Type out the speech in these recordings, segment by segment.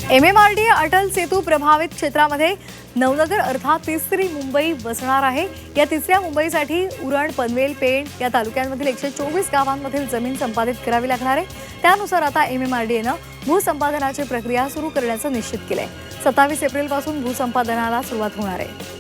MMRD Atal Setu प्रभावित क्षेत्रामध्ये नवनगर अर्थात तिसरी मुंबई वसणार आहे। या तिसऱ्या मुंबईसाठी उरण, पनवेल, पेण या तालुक्यांमधील 124 गावांमधील जमीन संपादित करावी लागणार आहे। त्यानुसार आता MMRDने भूसंपादनाची प्रक्रिया सुरू करण्याचे निश्चित केले। 27 एप्रिल पासून भूसंपादनाला सुरुवात होणार आहे।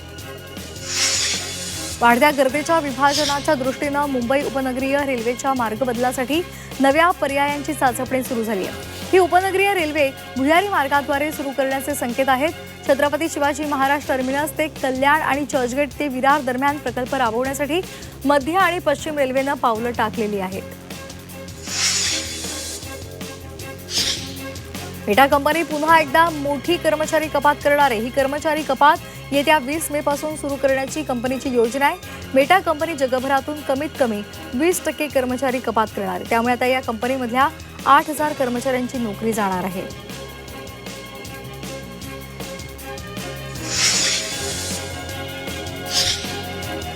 वाढत्या गर्दीच्या विभाजनाच्या दृष्टीने मुंबई उपनगरीय रेल्वेच्या मार्ग बदलासाठी नव्या पर्यायांची चाचपणी सुरू झाली आहे। ही उपनगरीय रेल्वे भुयारी मार्गाद्वारे सुरू करण्याचे संकेत आहेत। छत्रपती शिवाजी महाराज टर्मिनस ते कल्याण आणि चर्चगेट ते विरार दरम्यान प्रकल्प राबवण्यासाठी मध्य आणि पश्चिम रेल्वेने पावलं टाकलेली आहेत। मेटा कंपनी पुन्हा एकदा मोठी कर्मचारी कपात करणार आहे। ही कर्मचारी कपात येत्या 20 मे पासून सुरू करण्याची कंपनीची योजना आहे। मेटा कंपनी जगभरातून कमीत कमी 20% कर्मचारी कपात करणार आहे। त्यामुळे आता या कंपनीमधल्या 8000 कर्मचाऱ्यांची नोकरी जाणार आहे।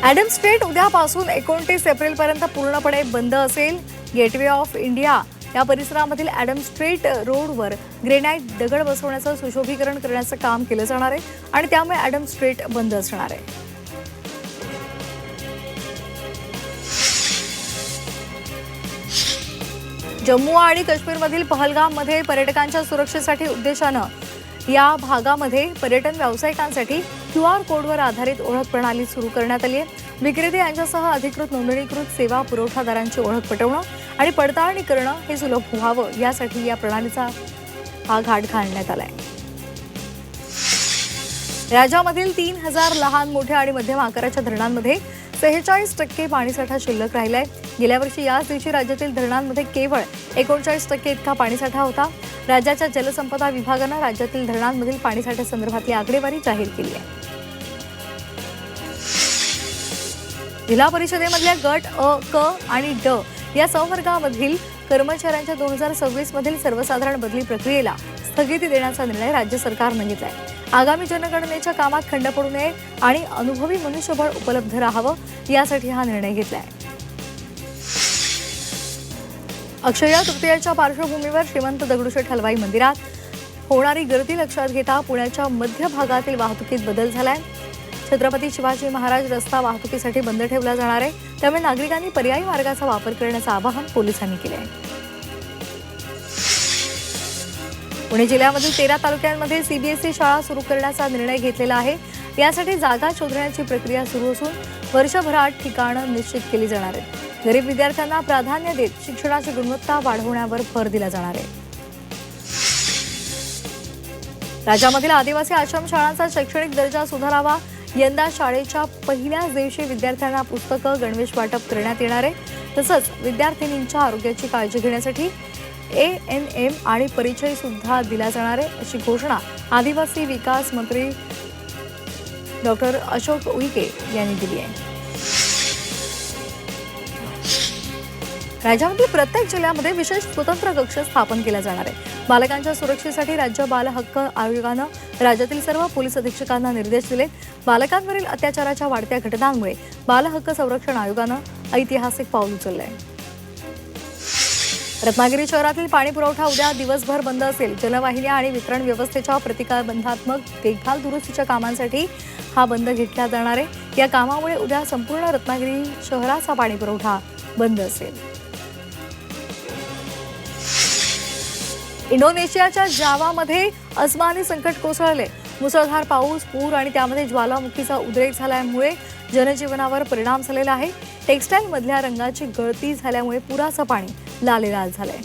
ॲडम स्ट्रीट उद्यापासून 29 एप्रिल पर्यंत पूर्णपणे बंद असेल। गेटवे ऑफ इंडिया या परिसरामधील ॲडम स्ट्रीट रोडवर ग्रेनाइट दगड बसवण्याचं सुशोभीकरण करण्याचं काम केलं जाणार आहे आणि त्यामुळे ॲडम स्ट्रीट बंद असणार आहे। जम्मू आणि काश्मीरमधील पहलगाममध्ये पर्यटकांच्या सुरक्षेसाठी उद्देशानं या भागामध्ये पर्यटन व्यावसायिकांसाठी QR कोडवर आधारित ओळख प्रणाली सुरू करण्यात आली आहे। विक्रेते यांच्यासह अधिकृत नोंदणीकृत सेवा पुरवठादारांची ओळख पटवणं आणि पडताळणी करणं हे सुलभ व्हावं यासाठी या प्रणालीचा हा घाट घालण्यात आलाय। राज्यामधील 3000 लहान, मोठ्या आणि मध्यम आकाराच्या धरणांमध्ये 46% पाणीसाठा शिल्लक राहिलाय। गेल्या वर्षी याच दिवशी राज्यातील धरणांमध्ये केवळ 39% इतका पाणीसाठा होता। राज्याच्या जलसंपदा विभागाने राज्यातील धरणांमधील पाणीसाठ्यासंदर्भातली आकडेवारी जाहीर केली आहे। जिल्हा परिषदेमधल्या गट अ, क आणि ड या संवर्गामधील कर्मचाऱ्यांच्या 2026 मधील सर्वसाधारण बदली प्रक्रियेला स्थगिती देण्याचा निर्णय राज्य सरकारने घेतलाय। आगामी जनगणनेच्या कामात खंड पडू नये आणि अनुभवी मनुष्यबळ उपलब्ध राहावं यासाठी हा निर्णय घेतलाय। अक्षय तृतीयेच्या पार्श्वभूमीवर श्रीमंत दगडूशेठ हलवाई मंदिरात होणारी गर्दी लक्षात घेता पुण्याच्या मध्य भागातील वाहतुकीत बदल झालाय। छत्रपती शिवाजी महाराज रस्ता वाहतुकीसाठी बंद ठेवला जाणार आहे। त्यामुळे नागरिकांनी पर्यायी मार्गाचा वापर करण्याचं आवाहन पोलिसांनी केले आहे। पुणे जिल्ह्यामधील 13 तालुक्यांमध्ये CBSE शाळा सुरू करण्याचा निर्णय घेतलेला आहे। यासाठी जागा शोधण्याची प्रक्रिया सुरू असून वर्षभरात ठिकाणं निश्चित केली जाणार आहेत। गरीब विद्यार्थ्यांना प्राधान्य देत शिक्षणाची गुणवत्ता वाढवण्यावर भर दिला जाणार आहे। राज्यामधील आदिवासी आश्रमशाळांचा शैक्षणिक दर्जा सुधारावा। यंदा शाळेच्या पहिल्याच दिवशी विद्यार्थ्यांना पुस्तकं, गणवेश वाटप करण्यात येणार आहे। तसंच विद्यार्थिनींच्या आरोग्याची काळजी घेण्यासाठी ANM आणि परिचय सुद्धा दिला जाणार आहे, अशी घोषणा आदिवासी विकास मंत्री डॉक्टर अशोक उईके यांनी दिली आहे। राज्यामधील प्रत्येक जिल्ह्यामध्ये विशेष स्वतंत्र कक्ष स्थापन केला जाणार आहे। बालकांच्या सुरक्षेसाठी राज्य बाल हक्क आयोगानं राज्यातील सर्व पोलीस अधीक्षकांना निर्देश दिले। बालकांवरील अत्याचाराच्या वाढत्या घटनांमुळे बाल हक्क संरक्षण आयोगानं ऐतिहासिक पाऊल उचललंय। रत्नागिरी शहरातील पाणी पुरवठा उद्या दिवसभर बंद असेल। जलवाहिन्या आणि वितरण व्यवस्थेच्या प्रतिबंधात्मक देखभाल दुरुस्तीच्या कामांसाठी हा बंद घेतला जाणार आहे। या कामामुळे उद्या संपूर्ण रत्नागिरी शहराचा पाणी पुरवठा बंद असेल। इंडोनेशियाच्या जावामध्ये अस्मानी संकट कोसळले। मुसळधार पाऊस, पूर आणि त्यामध्ये ज्वालामुखीचा उद्रेक झाल्यामुळे जनजीवनावर परिणाम झालेला आहे। टेक्सटाईल मधल्या रंगाची गळती झाल्यामुळे पुराचं पाणी लालेलाल झालंय।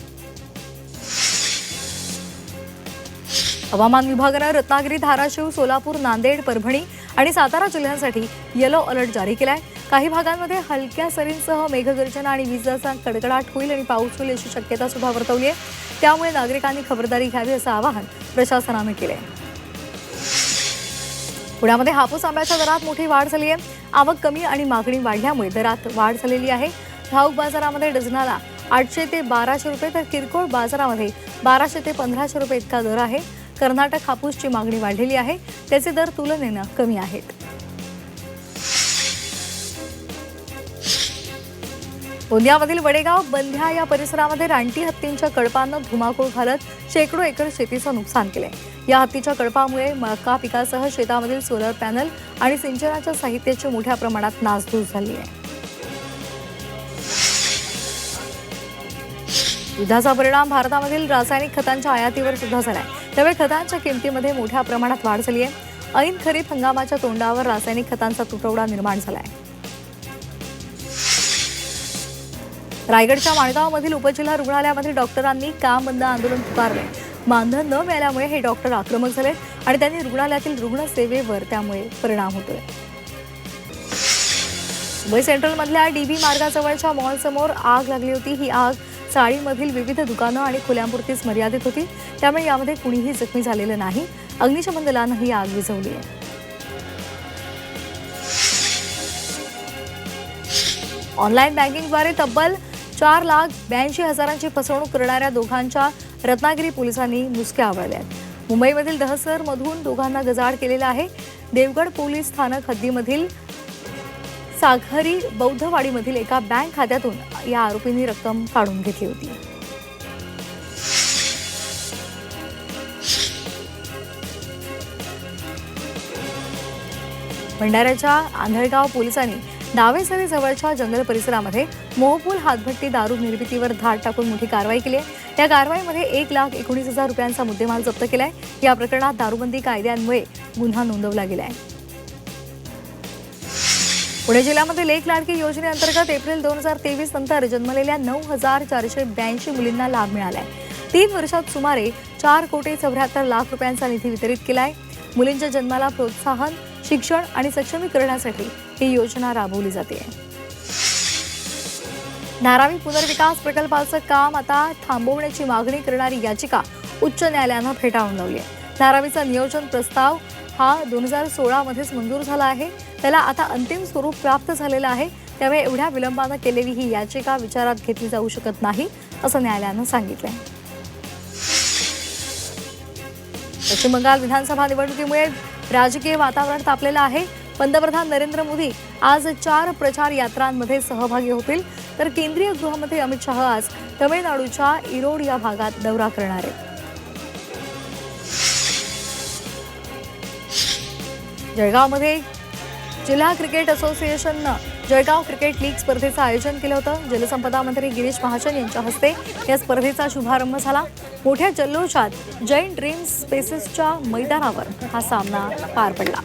हवामान विभागाने रत्नागिरी, धाराशिव, सोलापूर, नांदेड, परभणी आणि सातारा जिल्ह्यांसाठी येलो अलर्ट जारी केलाय। काही भागांमध्ये हलक्या सरींसह मेघगर्जना आणि विजेचा कडकडाट होईल आणि पाऊस होईल अशी शक्यता सुद्धा वर्तवली आहे। त्यामुळे नागरिकांनी खबरदारी घ्यावी असं आवाहन प्रशासनाने केले आहे। पुण्यामध्ये हापूस आंब्याच्या दरात मोठी वाढ झाली आहे। आवक कमी आणि मागणी वाढल्यामुळे दरात वाढ झालेली आहे। घाऊक बाजारामध्ये डझनाला 800 ते 1200 रुपये तर किरकोळ बाजारामध्ये 1200 ते 1500 रुपये इतका दर आहे। कर्नाटक हापूसची मागणी वाढलेली आहे, त्याचे दर तुलनेने कमी आहेत। गोंदियामधील वडेगाव बंध्या या परिसरामध्ये रानटी हत्तींच्या कळपानं धुमाकूळ घालत शेकडो एकर शेतीचं नुकसान केलंय. या हत्तीच्या कळपामुळे मका पिकासह शेतामधील सोलर पॅनल आणि सिंचनाच्या साहित्याची मोठ्या प्रमाणात नासधूस झाली आहे. युद्धाचा परिणाम भारतामधील रासायनिक खतांच्या आयातीवर सुद्धा झालाय. त्यामुळे खतांच्या किमतीमध्ये मोठ्या प्रमाणात वाढ झाली आहे. ऐन खरीप हंगामाच्या तोंडावर रासायनिक खतांचा तुटवडा निर्माण झालाय. रायगडच्या माणगावमधील उपजिल्हा रुग्णालयामध्ये डॉक्टरांनी काम बंद आंदोलन पुकारले. मानधन न मिळाल्यामुळे हे डॉक्टर आक्रमक झाले आणि त्यांनी रुग्णालयातील रुग्णसेवेवर त्यामुळे परिणाम होतोय. मुंबई सेंट्रलमधल्या डीबी मार्गाजवळच्या मॉलसमोर आग लागली होती. ही आग चाळीमधील विविध दुकानं आणि खोल्यांपुरतीच मर्यादित होती. त्यामुळे यामध्ये कुणीही जखमी झालेलं नाही. अग्निशमन दलानं ही आग विझवली आहे. ऑनलाईन बँकिंगद्वारे तब्बल 4,82,000ची फसवणूक करणाऱ्या दोघांच्या रत्नागिरी पोलिसांनी मुसक्या आवळल्या आहेत. मुंबईमधील दहसरमधून दोघांना गजाआड केलेला आहे. देवगड पोलीस स्थानक हद्दीमधील सागरी बौद्धवाडीमधील एका बँक खात्यातून या आरोपींनी रक्कम काढून घेतली होती. भंडाऱ्याच्या आंधळगाव पोलिसांनी डावेसरी जवळच्या जंगल परिसरामध्ये मोहफूल हातभट्टी दारू निर्मितीवर धाड टाकून मोठी कारवाई केली आहे. या कारवाईमध्ये 1,19,000 रुपयांचा मुद्देमाल जप्त केलाय. या प्रकरणात दारूबंदी कायद्यान्वये गुन्हा नोंदवला गेलाय. पुणे जिल्ह्यामध्ये लेक लाडकी योजनेअंतर्गत एप्रिल 2023 नंतर जन्मलेल्या 9,482 मुलींना लाभ मिळालाय. 3 वर्षात सुमारे 4,74,00,000 रुपयांचा निधी वितरित केलाय. मुलींच्या जन्माला प्रोत्साहन, शिक्षण आणि सक्षमीकरणासाठी ही योजना राबवली जाते. धारावी पुनर्विकास प्रकल्पाचं काम आता थांबवण्याची मागणी करणारी याचिका उच्च न्यायालयानं फेटाळून लावली आहे. धारावीचा नियोजन प्रस्ताव हा 2016 मध्येच मंजूर झाला आहे. त्याला आता अंतिम स्वरूप प्राप्त झालेलं आहे. त्यामुळे एवढ्या विलंबानं केलेली ही याचिका विचारात घेतली जाऊ शकत नाही, असं न्यायालयानं सांगितलंय. पश्चिम बंगाल विधानसभा निवडणुकीमुळे राजकीय वातावरण तापलेलं आहे. पंतप्रधान नरेंद्र मोदी आज 4 प्रचार यात्रांमध्ये सहभागी होतील, तर केंद्रीय गृहमंत्री अमित शहा आज तमिळनाडूच्या इरोड या भागात दौरा करणार आहेत. जळगावमध्ये जिल्हा क्रिकेट असोसिएशननं जळगाव क्रिकेट लीग स्पर्धेचं आयोजन केलं होतं. जलसंपदा मंत्री गिरीश महाजन यांच्या हस्ते या स्पर्धेचा शुभारंभ झाला. मोठ्या जल्लोषात जैन ड्रीम्स स्पेसेसच्या मैदानावर हा सामना पार पडला.